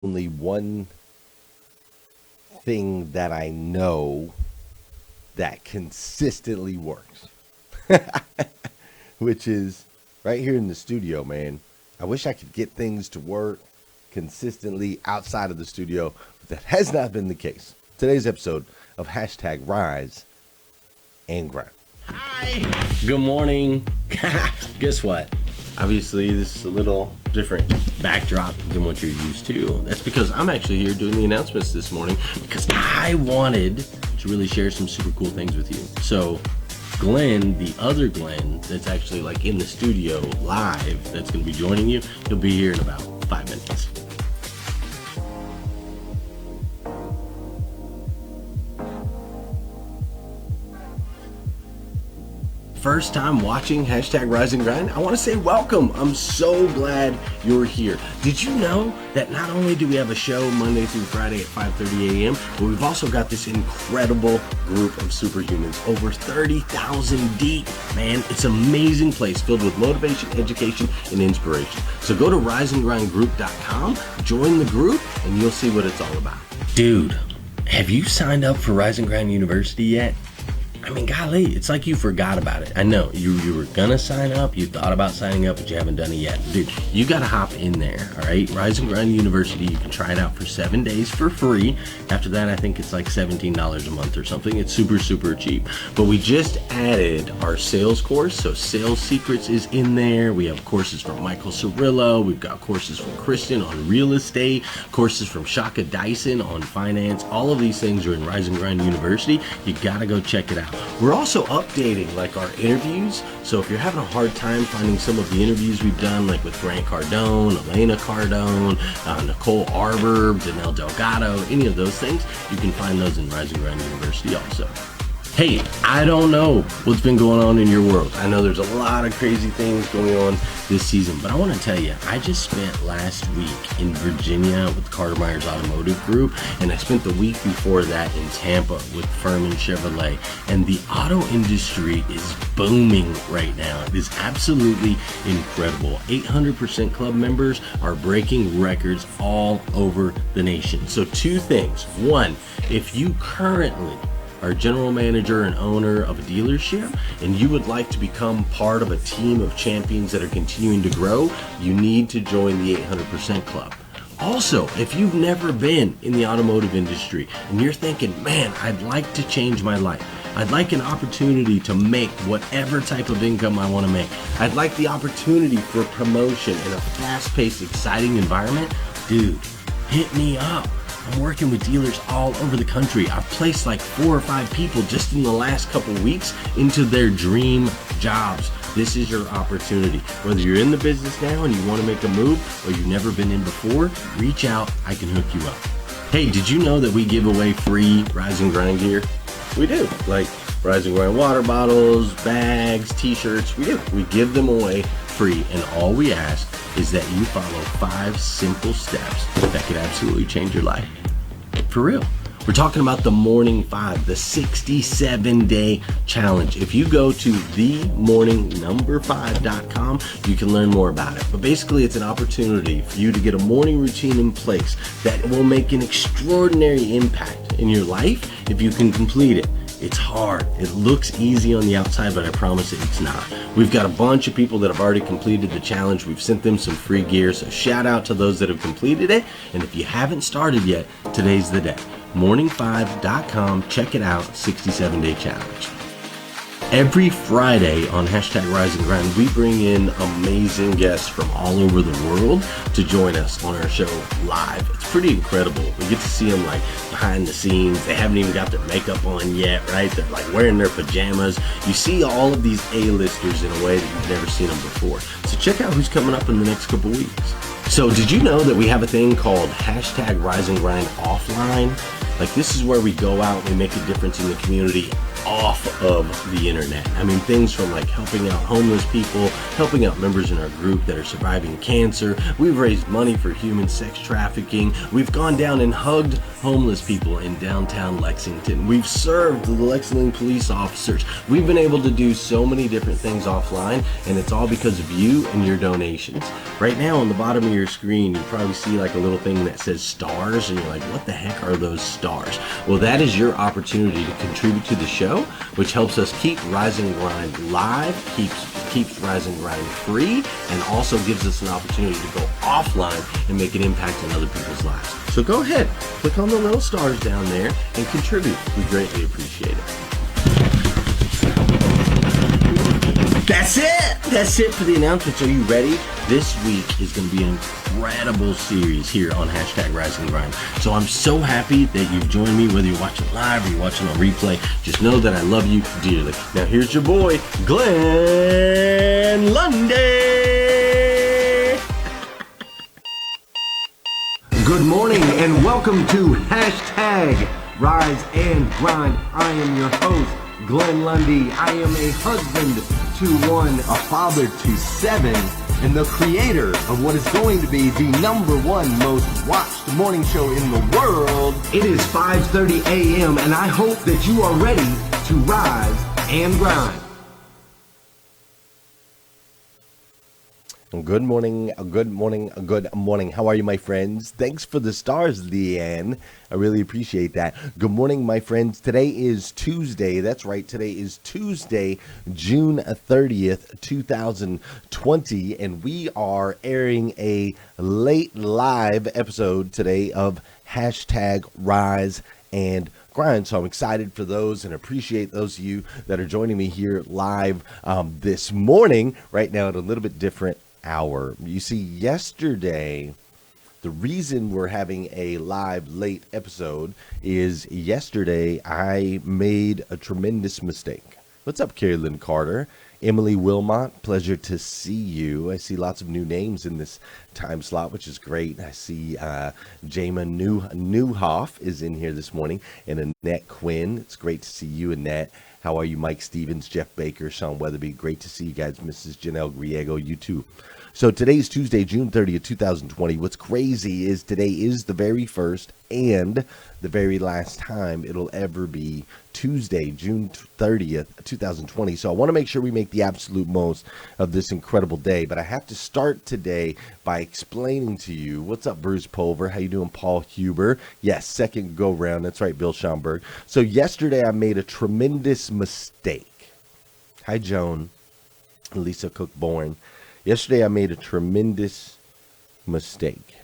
only one thing that I know that consistently works, which is right here in the studio, man. I wish I could get things to work consistently outside of the studio, but that has not been the case. Today's episode of hashtag Rise and Grind. Hi. Good morning. Guess what? Obviously, this is a little different backdrop than what you're used to. That's because I'm actually here doing the announcements this morning because I wanted to really share some super cool things with you. So Glenn, the other Glenn, that's actually like in the studio live, that's going to be joining you, he'll be here in about 5 minutes. First time watching hashtag Rise and Grind, I want to say welcome. I'm so glad you're here. Did you know that not only do we have a show Monday through Friday at 5:30 a.m., but we've also got this incredible group of superhumans, over 30,000 deep. Man, it's an amazing place filled with motivation, education, and inspiration. So go to riseandgrindgroup.com, join the group, and you'll see what it's all about. Dude, have you signed up for Rise and Grind University yet? I mean, golly, it's like you forgot about it. I know you were gonna sign up, you thought about signing up, but you haven't done it yet. Dude, you gotta hop in there, all right? Rise and Grind University, you can try it out for 7 days for free. After that, I think it's like $17 a month or something. It's super, super cheap. But we just added our sales course, so Sales Secrets is in there. We have courses from Michael Cirillo. We've got courses from Kristen on real estate, courses from Shaka Dyson on finance. All of these things are in Rise and Grind University. You gotta go check it out. We're also updating like our interviews, so if you're having a hard time finding some of the interviews we've done, like with Grant Cardone, Elena Cardone, Nicole Arbor, Danelle Delgado, any of those things, you can find those in Rise and Grind University also. Hey, I don't know what's been going on in your world. I know there's a lot of crazy things going on this season, but I want to tell you, I just spent last week in Virginia with Carter Myers Automotive Group, and I spent the week before that in Tampa with Furman Chevrolet, and the auto industry is booming right now. It is absolutely incredible. 800% club members are breaking records all over the nation. So two things. One, if you currently are general manager and owner of a dealership, and you would like to become part of a team of champions that are continuing to grow, you need to join the 800% Club. Also, if you've never been in the automotive industry and you're thinking, man, I'd like to change my life, I'd like an opportunity to make whatever type of income I want to make, I'd like the opportunity for promotion in a fast-paced, exciting environment, dude, hit me up. I'm working with dealers all over the country. I've placed like 4 or 5 people just in the last couple weeks into their dream jobs. This is your opportunity. Whether you're in the business now and you want to make a move or you've never been in before, reach out. I can hook you up. Hey, did you know that we give away free Rise and Grind gear? We do. Like Rise and Grind water bottles, bags, t-shirts. We do. We give them away free, and all we ask is that you follow 5 simple steps that could absolutely change your life. For real. We're talking about the Morning 5, the 67-day challenge. If you go to themorningnumber5.com, you can learn more about it. But basically, it's an opportunity for you to get a morning routine in place that will make an extraordinary impact in your life if you can complete it. It's hard. It looks easy on the outside, but I promise it's not. We've got a bunch of people that have already completed the challenge. We've sent them some free gear, so shout out to those that have completed it. And if you haven't started yet, today's the day. Morning5.com. Check it out. 67-day challenge. Every Friday on hashtag Rise and Grind, we bring in amazing guests from all over the world to join us on our show live. It's pretty incredible. We get to see them like behind the scenes. They haven't even got their makeup on yet, right? They're like wearing their pajamas. You see all of these A-listers in a way that you've never seen them before. So check out who's coming up in the next couple weeks. So did you know that we have a thing called hashtag Rise and Grind Offline? Like, this is where we go out and we make a difference in the community off of the internet. I mean, things from like helping out homeless people, helping out members in our group that are surviving cancer. We've raised money for human sex trafficking. We've gone down and hugged homeless people in downtown Lexington. We've served the Lexington police officers. We've been able to do so many different things offline, and it's all because of you and your donations. Right now on the bottom of your screen, you probably see like a little thing that says stars, and you're like, what the heck are those stars? Well, that is your opportunity to contribute to the show, which helps us keep Rise and Grind live, keeps Rise and Grind free, and also gives us an opportunity to go offline and make an impact in other people's lives. So go ahead, click on the little stars down there and contribute. We greatly appreciate it. That's it for the announcements. Are you ready? This week is going to be an incredible series here on hashtag Rise and Grind. So I'm so happy that you've joined me, whether you're watching live or you're watching on replay. Just know that I love you dearly. Now here's your boy, Glenn Lundy. Good morning and welcome to hashtag Rise and Grind. I am your host, Glenn Lundy. I am a husband to one, a father to seven, and the creator of what is going to be the #1 most watched morning show in the world. It is 5:30 a.m. and I hope that you are ready to rise and grind. Good morning, good morning, good morning. How are you, my friends? Thanks for the stars, Leanne. I really appreciate that. Good morning, my friends. Today is Tuesday. That's right. Today is Tuesday, June 30th, 2020, and we are airing a late live episode today of hashtag Rise and Grind. So I'm excited for those and appreciate those of you that are joining me here live this morning, right now at a little bit different hour. You see, yesterday, the reason we're having a live late episode is yesterday I made a tremendous mistake. What's up, Carolyn Carter? Emily Wilmot, pleasure to see you. I see lots of new names in this time slot, which is great. I see Jama Newhoff is in here this morning, and Annette Quinn. It's great to see you, Annette. How are you, Mike Stevens, Jeff Baker, Sean Weatherby? Great to see you guys. Mrs. Janelle Griego, you too. So today's Tuesday, June 30th, 2020. What's crazy is today is the very first and the very last time it'll ever be Tuesday, June 30th, 2020. So I want to make sure we make the absolute most of this incredible day. But I have to start today by explaining to you, what's up, Bruce Pulver? How you doing, Paul Huber? Yes, second go round. That's right, Bill Schomburg. So yesterday I made a tremendous mistake. Hi, Joan. Lisa Cook-Born. Yesterday I made a tremendous mistake.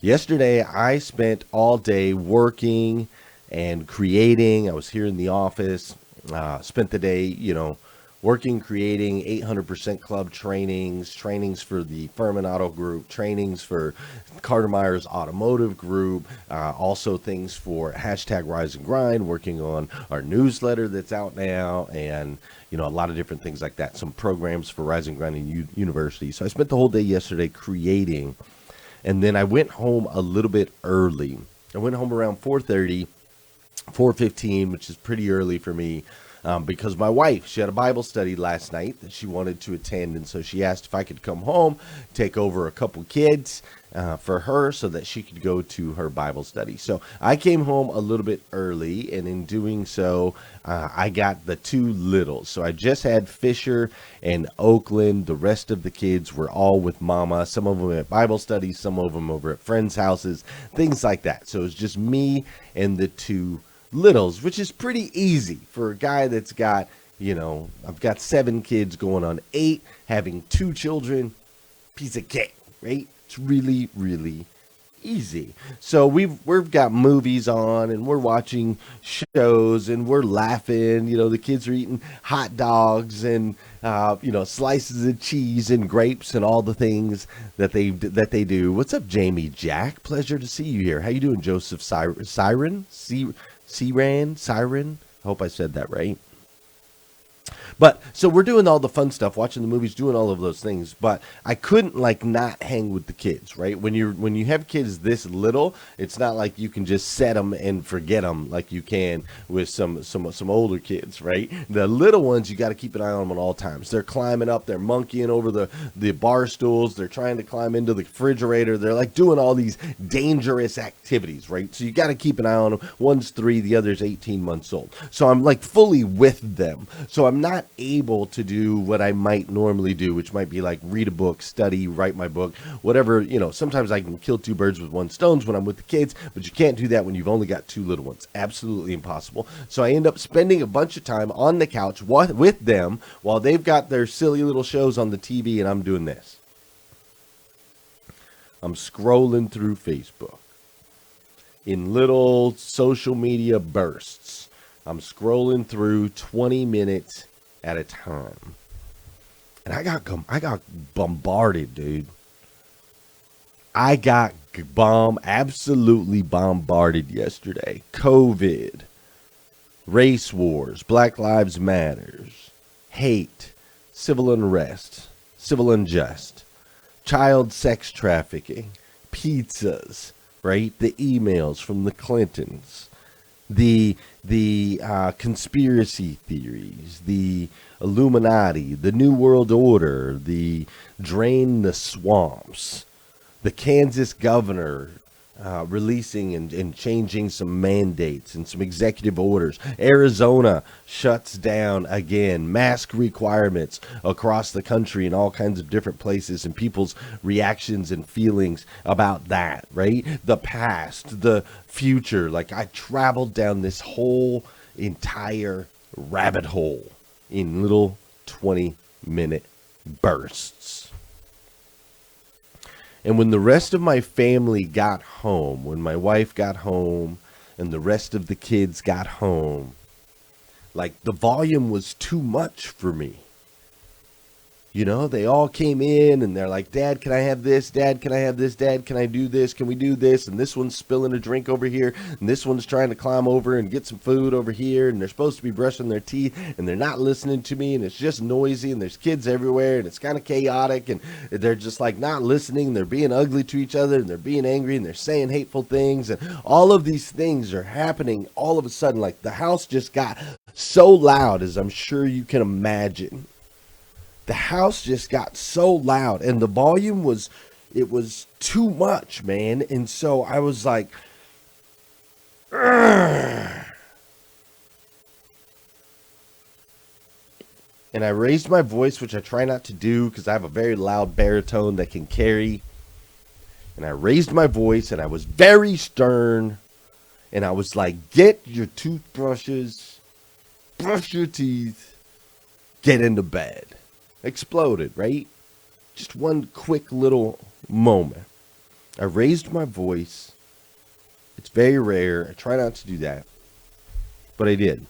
Yesterday I spent all day working and creating. I was here in the office, spent the day, working, creating 800% Club trainings for the Furman Auto Group, trainings for Carter Myers Automotive Group, also things for hashtag Rise and Grind, working on our newsletter that's out now, and a lot of different things like that. Some programs for Rise and Grind University. So I spent the whole day yesterday creating, and then I went home a little bit early. I went home around 4:30, 4:15, which is pretty early for me. Because my wife, she had a Bible study last night that she wanted to attend, and so she asked if I could come home, take over a couple kids for her so that she could go to her Bible study. So I came home a little bit early, and in doing so, I got the two littles. So I just had Fisher and Oakland. The rest of the kids were all with Mama. Some of them at Bible study, some of them over at friends' houses, things like that. So it was just me and the two littles, which is pretty easy for a guy that's got, I've got 7 kids going on 8, having 2 children, piece of cake, right? It's really, really easy. So we've got movies on and we're watching shows and we're laughing. The kids are eating hot dogs and slices of cheese and grapes and all the things that they do. What's up, Jamie Jack? Pleasure to see you here. How you doing, Joseph Siren? I hope I said that right. But so we're doing all the fun stuff, watching the movies, doing all of those things. But I couldn't like not hang with the kids, right? When you have kids this little, it's not like you can just set them and forget them like you can with some older kids, right? The little ones, you got to keep an eye on them at all times. They're climbing up, they're monkeying over the bar stools, they're trying to climb into the refrigerator. They're like doing all these dangerous activities, right? So you got to keep an eye on them. One's 3, the other's 18 months old. So I'm like fully with them. So I'm not able to do what I might normally do, which might be like read a book, study, write my book, whatever. Sometimes I can kill 2 birds with 1 stone when I'm with the kids, but you can't do that when you've only got 2 little ones. Absolutely impossible. So I end up spending a bunch of time on the couch with them while they've got their silly little shows on the TV, and I'm doing this. I'm scrolling through Facebook in little social media bursts. I'm scrolling through 20 minutes at a time. And I got bombarded, dude. I got absolutely bombarded yesterday. COVID, race wars, Black Lives Matters, hate, civil unrest, civil unjust, child sex trafficking, pizzas, right? The emails from the Clintons, the conspiracy theories, the Illuminati, the New World Order, the drain the swamps, the Kansas governor releasing and changing some mandates and some executive orders. Arizona shuts down again, mask requirements across the country in all kinds of different places, and people's reactions and feelings about that, right? The past, the future. Like, I traveled down this whole entire rabbit hole in little 20-minute bursts. And when the rest of my family got home, when my wife got home and the rest of the kids got home, like, the volume was too much for me. They all came in and they're like, Dad, can I have this? Dad, can I have this? Dad, can I do this? Can we do this? And this one's spilling a drink over here. And this one's trying to climb over and get some food over here. And they're supposed to be brushing their teeth and they're not listening to me. And it's just noisy and there's kids everywhere and it's kind of chaotic. And they're just like not listening. They're being ugly to each other and they're being angry and they're saying hateful things. And all of these things are happening all of a sudden. Like, the house just got so loud, as I'm sure you can imagine. The house just got so loud and the volume was too much, man. And so I was like, Urgh. And I raised my voice, which I try not to do because I have a very loud baritone that can carry. And I raised my voice and I was very stern. And I was like, get your toothbrushes, brush your teeth, get into bed. Exploded, right? Just one quick little moment. I raised my voice. It's very rare. I try not to do that, but I did.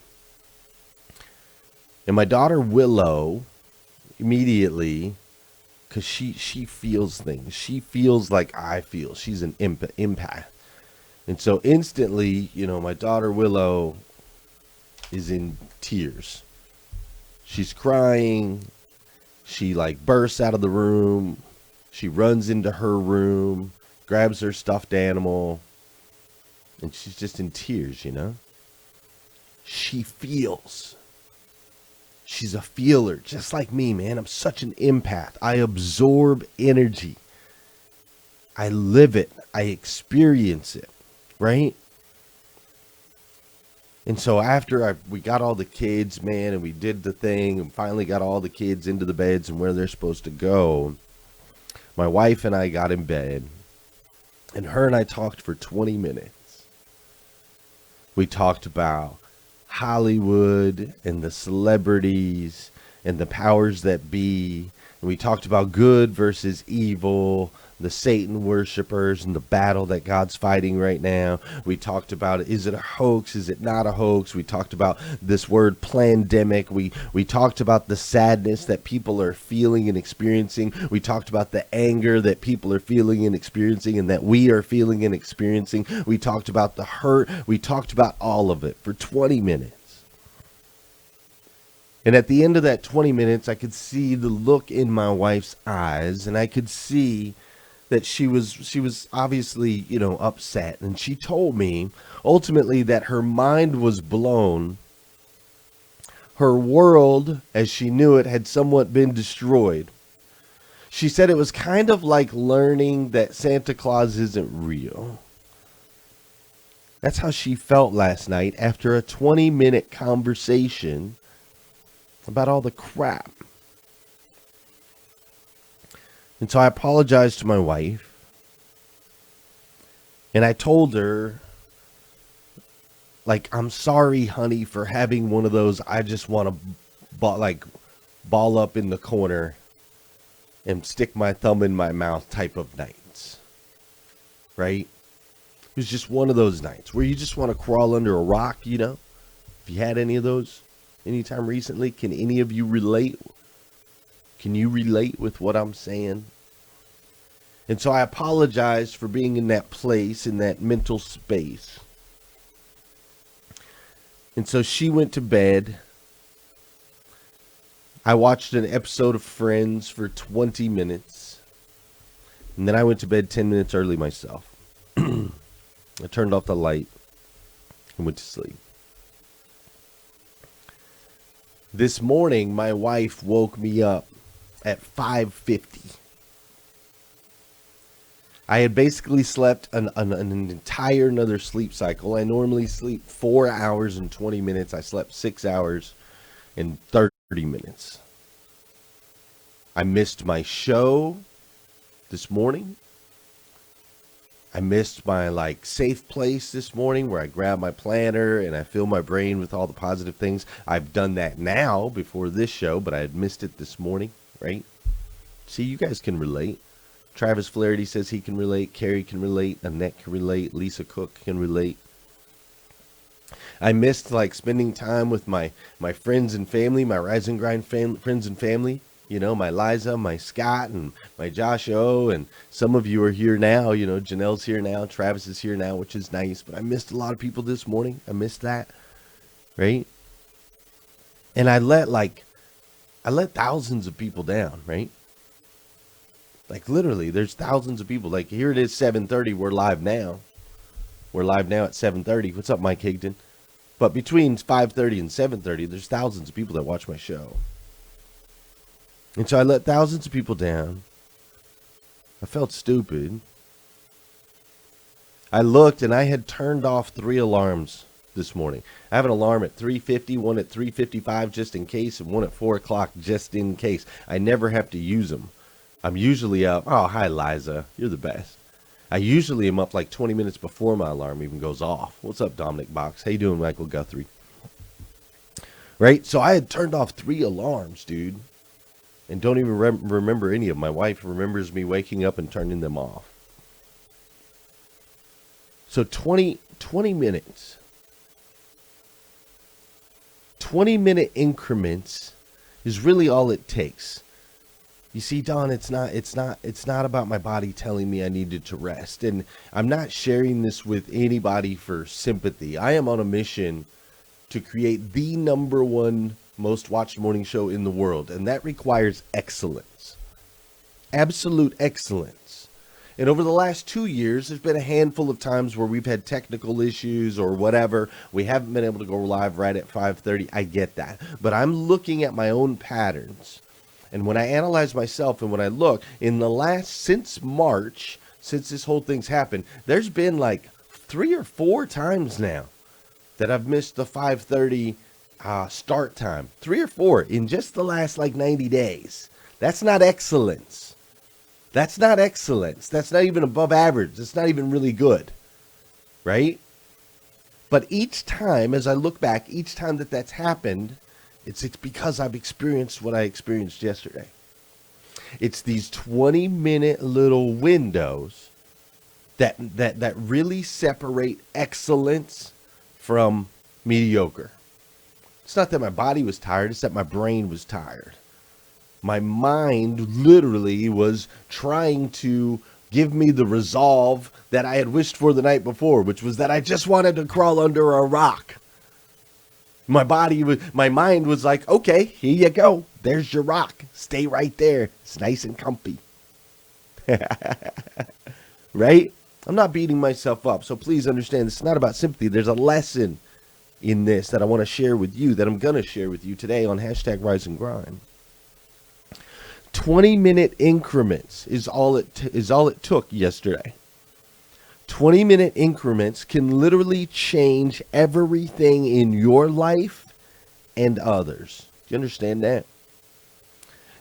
And my daughter Willow immediately, because she feels things. She feels like I feel. She's an empath. And so instantly, my daughter Willow is in tears. She's crying. She like bursts out of the room. She runs into her room, grabs her stuffed animal, and she's just in tears, She feels. She's a feeler, just like me, man. I'm such an empath. I absorb energy. I live it. I experience it, right? And so after we got all the kids, man, and we did the thing and finally got all the kids into the beds and where they're supposed to go, my wife and I got in bed, and her and I talked for 20 minutes. We talked about Hollywood and the celebrities and the powers that be. And we talked about good versus evil, the Satan worshipers and the battle that God's fighting right now. We talked about, is it a hoax? Is it not a hoax? We talked about this word plandemic. We talked about the sadness that people are feeling and experiencing. We talked about the anger that people are feeling and experiencing and that we are feeling and experiencing. We talked about the hurt. We talked about all of it for 20 minutes. And at the end of that 20 minutes, I could see the look in my wife's eyes, and I could see that she was obviously, upset. And she told me ultimately that her mind was blown. Her world, as she knew it, had somewhat been destroyed. She said it was kind of like learning that Santa Claus isn't real. That's how she felt last night after a 20-minute conversation about all the crap. And so I apologized to my wife. And I told her, like, I'm sorry, honey, for having one of those I just want to ball up in the corner and stick my thumb in my mouth type of nights. Right? It was just one of those nights where you just want to crawl under a rock, If you had any of those anytime recently, can any of you relate? Can you relate with what I'm saying? And so I apologized for being in that place, in that mental space. And so she went to bed. I watched an episode of Friends for 20 minutes. And then I went to bed 10 minutes early myself. I turned off the light and went to sleep. This morning, my wife woke me up at 5:50. I had basically slept an entire another sleep cycle. I normally sleep 4 hours and 20 minutes. I slept 6 hours and 30 minutes. I missed my show this morning. I missed my safe place this morning where I grab my planner and I fill my brain with all the positive things. I've done that now before this show, but I had missed it this morning, right? See, you guys can relate. Travis Flaherty says he can relate. Carrie can relate. Annette can relate. Lisa Cook can relate. I missed spending time with my friends and family, my Rise and Grind friends and family. My Liza, my Scott, and my Josh O, and some of you are here now. Janelle's here now. Travis is here now, which is nice. But I missed a lot of people this morning. I missed that, right? And I let thousands of people down, right? Literally, there's thousands of people. Here it is, 7:30. We're live now. We're live now at 7:30. What's up, Mike Higdon? But between 5:30 and 7:30, there's thousands of people that watch my show. And so I let thousands of people down. I felt stupid. I looked and I had turned off 3 alarms this morning. I have an alarm at 3:50, one at 3:55 just in case, and one at 4 o'clock just in case. I never have to use them. I'm usually up. Oh, hi, Liza. You're the best. I usually am up 20 minutes before my alarm even goes off. What's up, Dominic Box? How you doing, Michael Guthrie? Right? So I had turned off 3 alarms, dude. And don't even remember any of them. My wife remembers me waking up and turning them off. So 20 minutes. 20-minute increments is really all it takes. You see, Don, it's not about my body telling me I needed to rest. And I'm not sharing this with anybody for sympathy. I am on a mission to create the #1 most watched morning show in the world, and that requires excellence. Absolute excellence. And over the last 2 years, there's been a handful of times where we've had technical issues or whatever. We haven't been able to go live right at 5:30. I get that. But I'm looking at my own patterns. And when I analyze myself and when I look, since March, since this whole thing's happened, there's been 3 or 4 times now that I've missed the 5:30 start time. 3 or 4 in just the last 90 days. That's not excellence. That's not excellence. That's not even above average. That's not even really good. Right? But each time, as I look back, each time that's happened, it's because I've experienced what I experienced yesterday. It's these 20-minute little windows that really separate excellence from mediocre. It's not that my body was tired, it's that my brain was tired. My mind literally was trying to give me the resolve that I had wished for the night before, which was that I just wanted to crawl under a rock. My mind was like, okay, here you go. There's your rock. Stay right there. It's nice and comfy. Right? I'm not beating myself up. So please understand, it's not about sympathy. There's a lesson in this that I want to share with you, that I'm going to share with you today on hashtag Rise and Grind. 20-minute increments is all it took yesterday. 20-minute increments can literally change everything in your life and others. Do you understand that?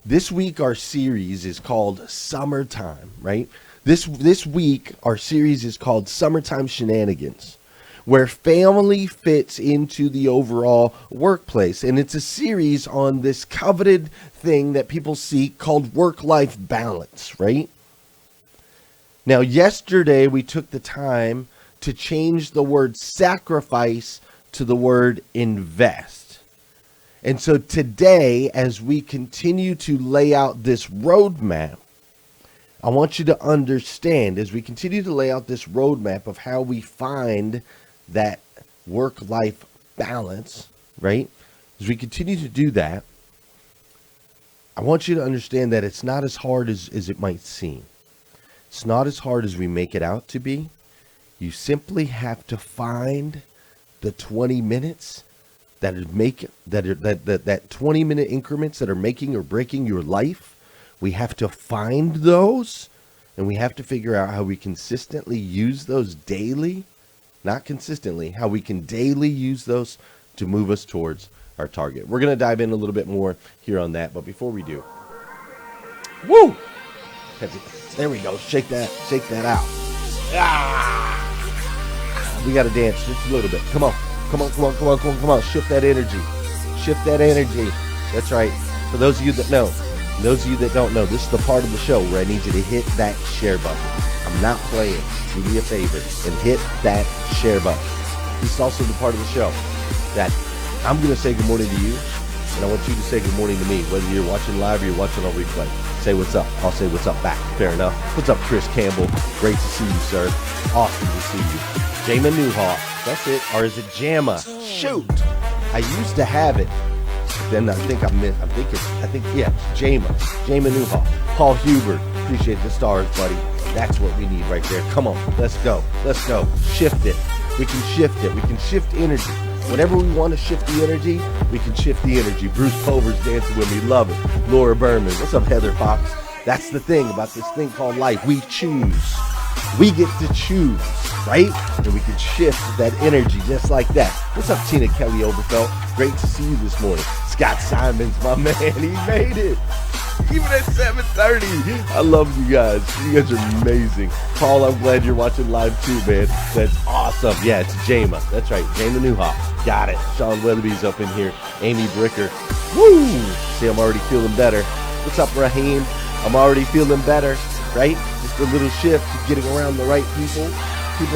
This week our series is called Summertime, right? This week our series is called Summertime Shenanigans, where family fits into the overall workplace. And it's a series on this coveted thing that people seek called work-life balance, right? Now, yesterday we took the time to change the word sacrifice to the word invest. And so today, as we continue to lay out this roadmap, I want you to understand, as we continue to lay out this roadmap of how we find that work-life balance, right? As we continue to do that, I want you to understand that it's not as hard as it might seem. It's not as hard as we make it out to be. You simply have to find the 20 minutes that 20-minute increments that are making or breaking your life. We have to find those, and we have to figure out how we consistently use those daily. Not consistently, how we can daily use those to move us towards our target. We're going to dive in a little bit more here on that, but before we do, woo! There we go. Shake that out. Ah! We got to dance just a little bit. Come on. Shift that energy. That's right. For those of you that know, those of you that don't know, this is the part of the show where I need you to hit that share button. I'm not playing. Do me a favor and hit that share button. This is also the part of the show that I'm going to say good morning to you, and I want you to say good morning to me, whether you're watching live or you're watching on replay. Say what's up. I'll say what's up back. Fair enough. What's up, Chris Campbell? Great to see you, sir. Awesome to see you. Jamin Newhawk. That's it. Or is it Jamma? Shoot. I used to have it. Then I think yeah, Jamma Newhawk. Paul Hubert. Appreciate the stars, buddy. That's what we need right there. Come on. Let's go. Shift it. We can shift it. We can shift energy. Whenever we want to shift the energy, we can shift the energy. Bruce Pover's dancing with me. Love it. Laura Berman. What's up, Heather Fox? That's the thing about this thing called life. We choose. We get to choose, right? And we can shift that energy just like that. What's up, Tina Kelly Oberfeld? Great to see you this morning. Scott Simons, my man. He made it. Even at 7:30. I love you guys. You guys are amazing. Paul, I'm glad you're watching live too, man. That's awesome. Yeah, it's Jamma. That's right. Jamma Newhawk. Got it. Sean Weatherby's up in here. Amy Bricker. Woo! See, I'm already feeling better. What's up, Raheem? I'm already feeling better, right? Just a little shift, getting around the right people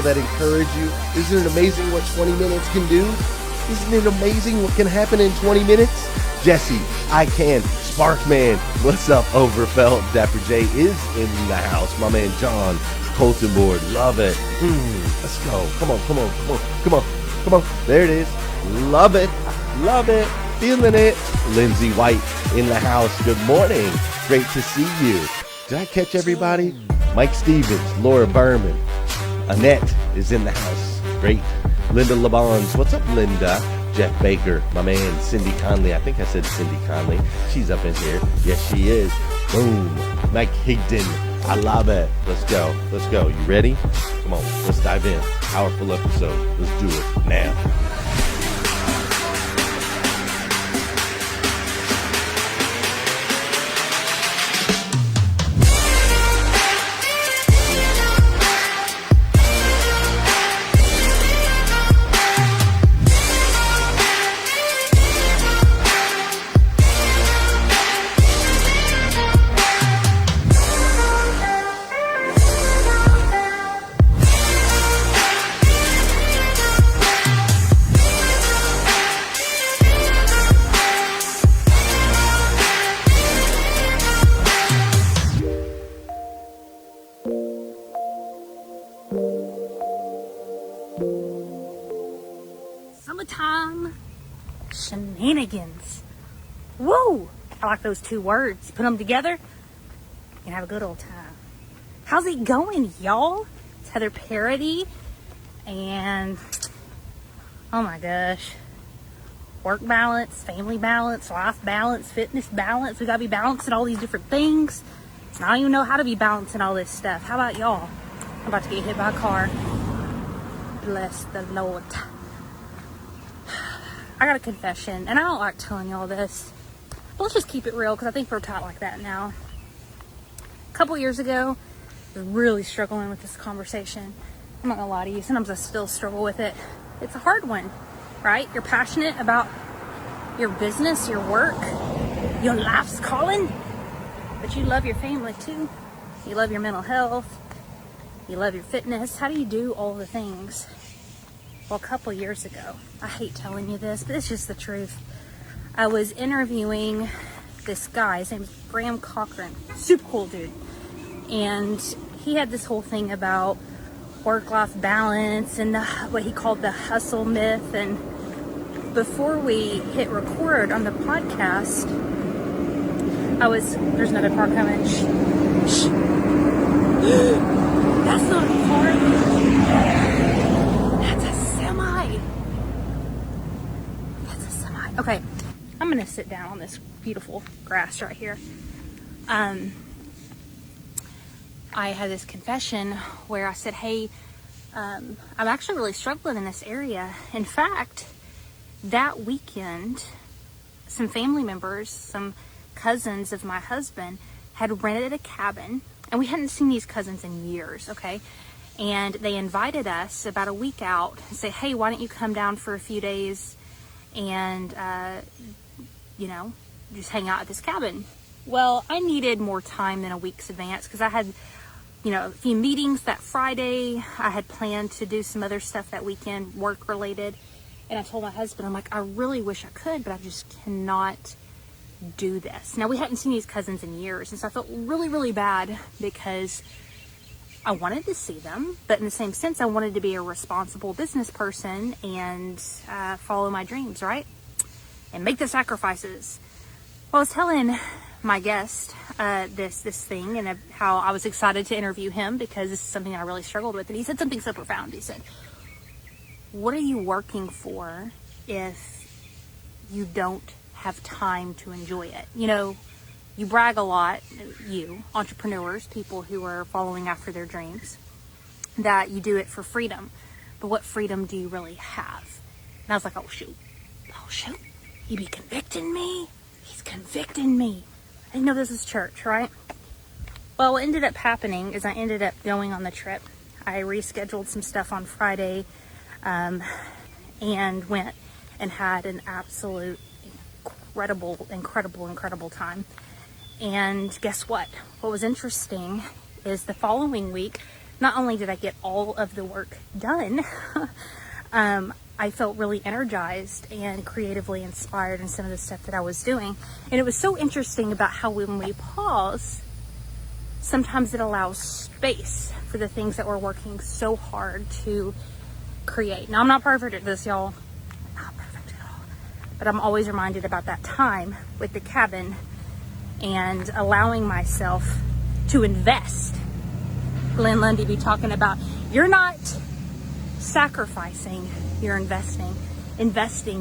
that encourage you. Isn't it amazing what 20 minutes can do? Isn't it amazing what can happen in 20 minutes? Jesse, I can. Sparkman, what's up, Overfelt? Dapper J is in the house. My man John Colton Board, love it. Let's go. Come on. There it is. Love it. Feeling it. Lindsay White in the house. Good morning. Great to see you. Did I catch everybody? Mike Stevens, Laura Berman. Annette is in the house. Great. Linda LeBons. What's up, Linda? Jeff Baker, my man, Cindy Conley. I think I said Cindy Conley. She's up in here. Yes, she is. Boom. Mike Higdon. I love it. Let's go. You ready? Come on. Let's dive in. Powerful episode. Let's do it now. Shenanigans. Woo! I like those two words. Put them together and have a good old time. How's it going, y'all? It's Heather Parody, and oh my gosh, work balance, family balance, life balance, fitness balance. We gotta be balancing all these different things. I don't even know how to be balancing all this stuff. How about y'all? I'm about to get hit by a car. Bless the Lord. I got a confession, and I don't like telling y'all this, but let's just keep it real because I think we're taught like that now. A couple years ago, I was really struggling with this conversation. I'm not gonna lie to you, sometimes I still struggle with it. It's a hard one, right? You're passionate about your business, your work, your life's calling, but you love your family too. You love your mental health. You love your fitness. How do you do all the things? Well, a couple years ago, I hate telling you this, but it's just the truth. I was interviewing this guy. His name is Graham Cochran. Super cool dude. And he had this whole thing about work-life balance and what he called the hustle myth. And before we hit record on the podcast, there's another car coming. Shh. That's not a car. That's a semi. That's a semi. Okay, I'm gonna sit down on this beautiful grass right here. I had this confession where I said, hey, I'm actually really struggling in this area. In fact, that weekend, some family members, some cousins of my husband had rented a cabin, and we hadn't seen these cousins in years, okay? And they invited us about a week out and say, hey, why don't you come down for a few days and, just hang out at this cabin. Well, I needed more time than a week's advance because I had, a few meetings that Friday. I had planned to do some other stuff that weekend, work related. And I told my husband, I'm like, I really wish I could, but I just cannot do this. Now, we hadn't seen these cousins in years, and so I felt really, really bad because I wanted to see them, but in the same sense, I wanted to be a responsible business person and follow my dreams, right? And make the sacrifices. Well, I was telling my guest this thing and how I was excited to interview him because this is something I really struggled with. And he said something so profound. He said, what are you working for if you don't have time to enjoy it? You brag a lot, you entrepreneurs, people who are following after their dreams, that you do it for freedom. But what freedom do you really have? And I was like, oh shoot, he be convicting me. He's convicting me. I didn't know this is church, right? Well, what ended up happening is I ended up going on the trip. I rescheduled some stuff on Friday, and went and had an absolute incredible time. And guess what? What was interesting is the following week, not only did I get all of the work done, I felt really energized and creatively inspired in some of the stuff that I was doing. And it was so interesting about how when we pause, sometimes it allows space for the things that we're working so hard to create. Now, I'm not perfect at this, y'all. Not perfect at all. But I'm always reminded about that time with the cabin and allowing myself to invest. Glenn Lundy be talking about, you're not sacrificing, you're investing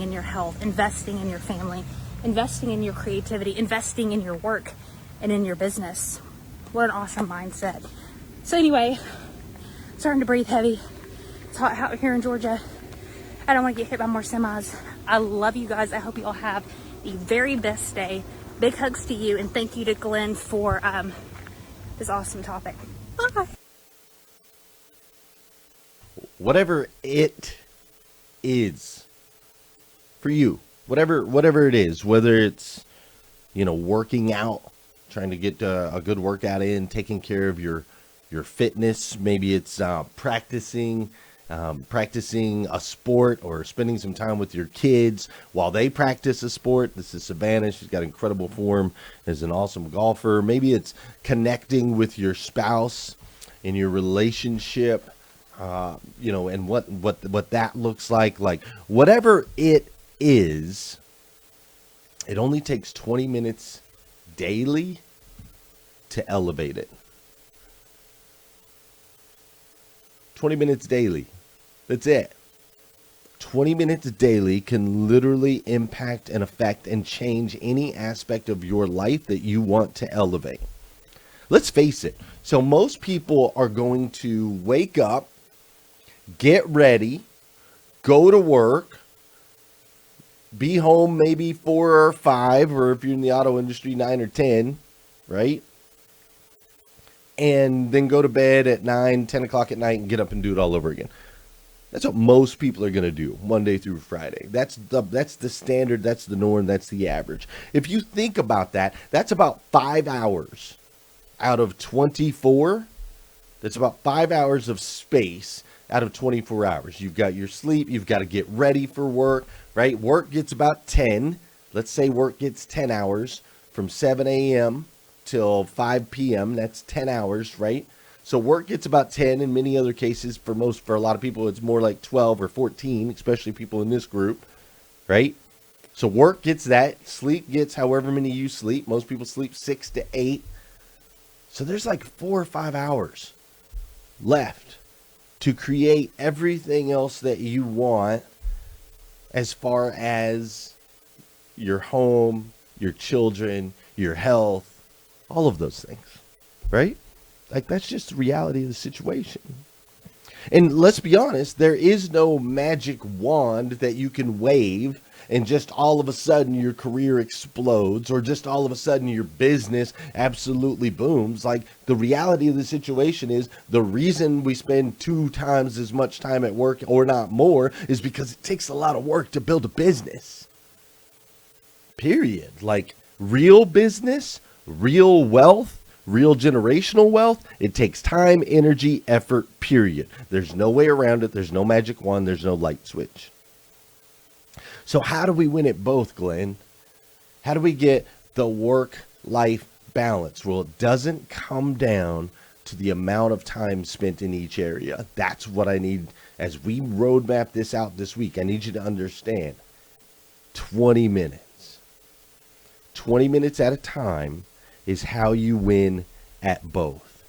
in your health, investing in your family, investing in your creativity, investing in your work and in your business. What an awesome mindset. So anyway, starting to breathe heavy. It's hot out here in Georgia. I don't want to get hit by more semis. I love you guys. I hope you all have the very best day. Big hugs to you, and thank you to Glenn for this awesome topic. Bye. Whatever it is for you, whatever it is, whether it's, working out, trying to get a good workout in, taking care of your fitness, maybe it's practicing a sport or spending some time with your kids while they practice a sport. This is Savannah. She's got incredible form, is an awesome golfer. Maybe it's connecting with your spouse in your relationship, and what that looks like whatever it is, It only takes 20 minutes daily to elevate it. 20 minutes daily. That's it. 20 minutes daily can literally impact and affect and change any aspect of your life that you want to elevate. Let's face it. So most people are going to wake up, get ready, go to work, be home maybe 4 or 5, or if you're in the auto industry, 9 or 10, right? And then go to bed at 9, 10 o'clock at night and get up and do it all over again. That's what most people are going to do Monday through Friday. That's the standard, that's the norm, that's the average. If you think about that, that's about 5 hours out of 24. That's about 5 hours of space out of 24 hours. You've got your sleep, you've got to get ready for work, right? Work gets about 10. Let's say work gets 10 hours from 7 a.m. till 5 p.m. That's 10 hours, right? So work gets about 10. In many other cases, for a lot of people, it's more like 12 or 14, especially people in this group, right? So work gets that. Sleep gets however many you sleep. Most people sleep 6 to 8. So there's like 4 or 5 hours left to create everything else that you want as far as your home, your children, your health, all of those things, right? Like, that's just the reality of the situation. And let's be honest, there is no magic wand that you can wave and just all of a sudden your career explodes, or just all of a sudden your business absolutely booms. Like, the reality of the situation is the reason we spend 2 times as much time at work, or not more, is because it takes a lot of work to build a business. Period. Like, real business, real wealth, real generational wealth, it takes time, energy, effort, period. There's no way around it. There's no magic wand. There's no light switch. So how do we win at both, Glenn? How do we get the work-life balance? Well, it doesn't come down to the amount of time spent in each area. That's what I need as we roadmap this out this week. I need you to understand 20 minutes. 20 minutes at a time is how you win at both.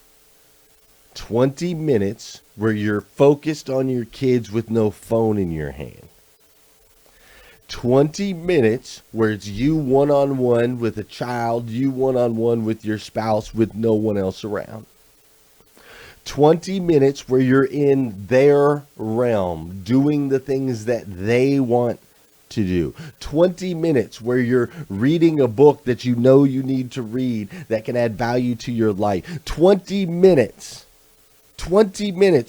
20 minutes where you're focused on your kids with no phone in your hand. 20 minutes where it's you one-on-one with a child, you one-on-one with your spouse with no one else around. 20 minutes where you're in their realm, doing the things that they want to do. 20 minutes where you're reading a book that you know you need to read that can add value to your life. 20 minutes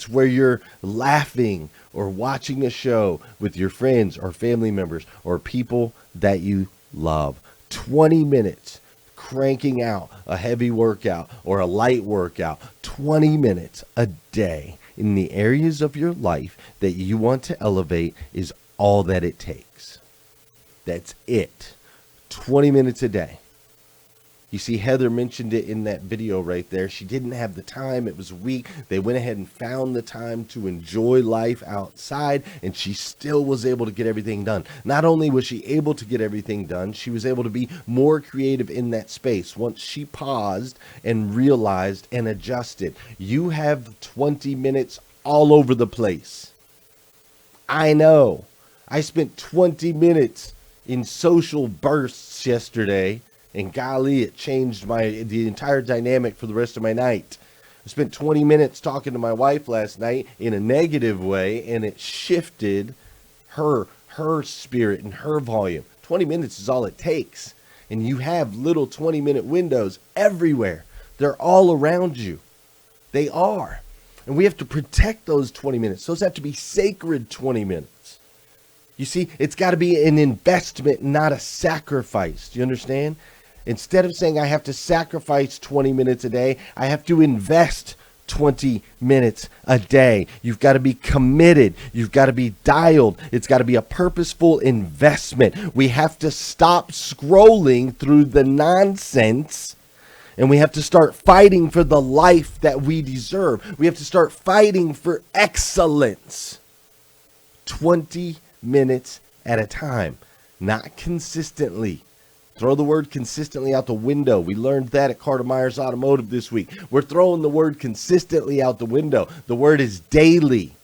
where you're laughing or watching a show with your friends or family members or people that you love. 20 minutes cranking out a heavy workout or a light workout. 20 minutes a day in the areas of your life that you want to elevate is all that it takes. That's it. 20 minutes a day. You see, Heather mentioned it in that video right there. She didn't have the time. It was a week. They went ahead and found the time to enjoy life outside, and she still was able to get everything done. Not only was she able to get everything done, she was able to be more creative in that space once she paused and realized and adjusted. You have 20 minutes all over the place. I know. I spent 20 minutes in social bursts yesterday, and golly, it changed the entire dynamic for the rest of my night. I spent 20 minutes talking to my wife last night in a negative way, and it shifted her spirit and her volume. 20 minutes is all it takes. And you have little 20-minute windows everywhere. They're all around you. They are. And we have to protect those 20 minutes. Those have to be sacred 20 minutes. You see, it's got to be an investment, not a sacrifice. Do you understand? Instead of saying I have to sacrifice 20 minutes a day, I have to invest 20 minutes a day. You've got to be committed. You've got to be dialed. It's got to be a purposeful investment. We have to stop scrolling through the nonsense, and we have to start fighting for the life that we deserve. We have to start fighting for excellence. 20 minutes at a time, not consistently. Throw the word consistently out the window. We learned that at Carter Myers Automotive this week. We're throwing the word consistently out the window. The word is daily.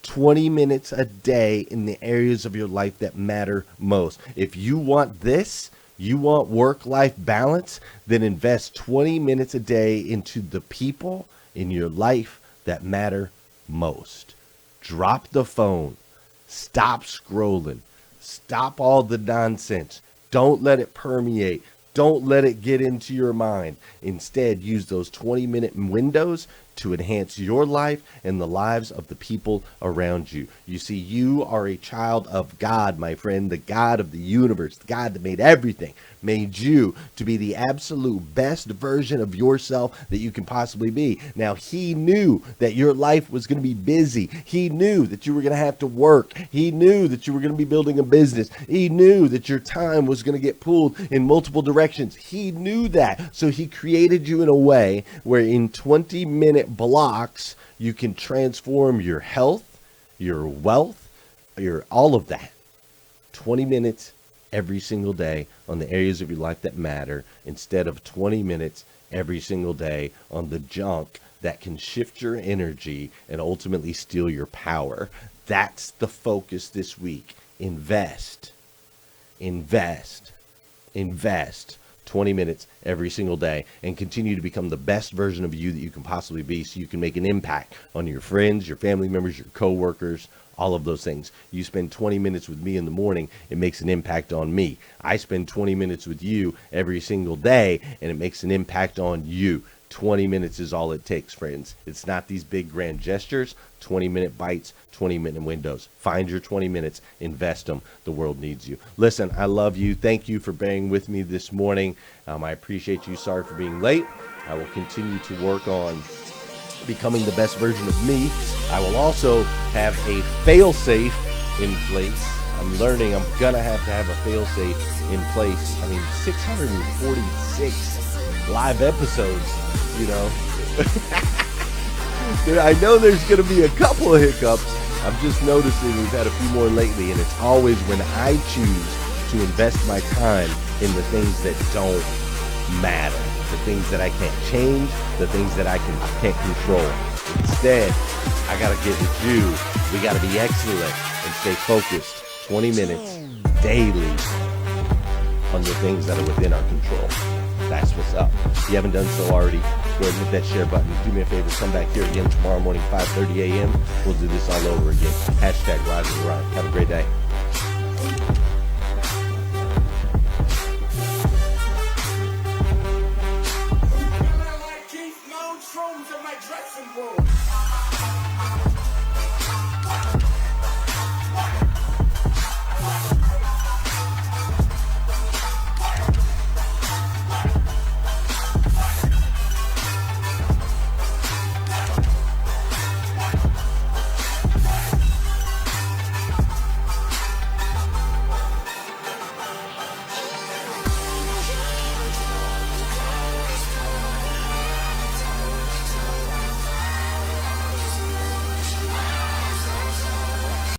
20 minutes a day in the areas of your life that matter most. If you want this, you want work-life balance, then invest 20 minutes a day into the people in your life that matter most. Drop the phone. Stop scrolling. Stop all the nonsense. Don't let it permeate. Don't let it get into your mind. Instead, use those 20-minute windows to enhance your life and the lives of the people around you. You see, you are a child of God, my friend, the God of the universe, the God that made everything, made you to be the absolute best version of yourself that you can possibly be. Now, he knew that your life was going to be busy. He knew that you were going to have to work. He knew that you were going to be building a business. He knew that your time was going to get pulled in multiple directions. He knew that. So he created you in a way where in 20-minute blocks, you can transform your health, your wealth, your all of that. 20 minutes every single day on the areas of your life that matter, instead of 20 minutes every single day on the junk that can shift your energy and ultimately steal your power. That's the focus this week. Invest. 20 minutes every single day and continue to become the best version of you that you can possibly be, so you can make an impact on your friends, your family members, your coworkers, all of those things. You spend 20 minutes with me in the morning, it makes an impact on me. I spend 20 minutes with you every single day, and it makes an impact on you. 20 minutes is all it takes, friends. It's not these big grand gestures. 20-minute bites, 20-minute windows. Find your 20 minutes, invest them. The world needs you. Listen, I love you. Thank you for bearing with me this morning. I appreciate you. Sorry for being late. I will continue to work on becoming the best version of me. I will also have a fail-safe in place. I'm learning I'm gonna have to have a fail-safe in place. I mean, 646 live episodes, you know. I know there's going to be a couple of hiccups. I'm just noticing we've had a few more lately, and it's always when I choose to invest my time in the things that don't matter, the things that I can't change, the things that I can't control. Instead, I got to get with you. We got to be excellent and stay focused 20 minutes daily on the things that are within our control. That's what's up. If you haven't done so already, go ahead and hit that share button. Do me a favor, come back here again tomorrow morning, 5:30 a.m. We'll do this all over again. Hashtag Rise and Grind. Have a great day. Keep no shrooms in my dressing room.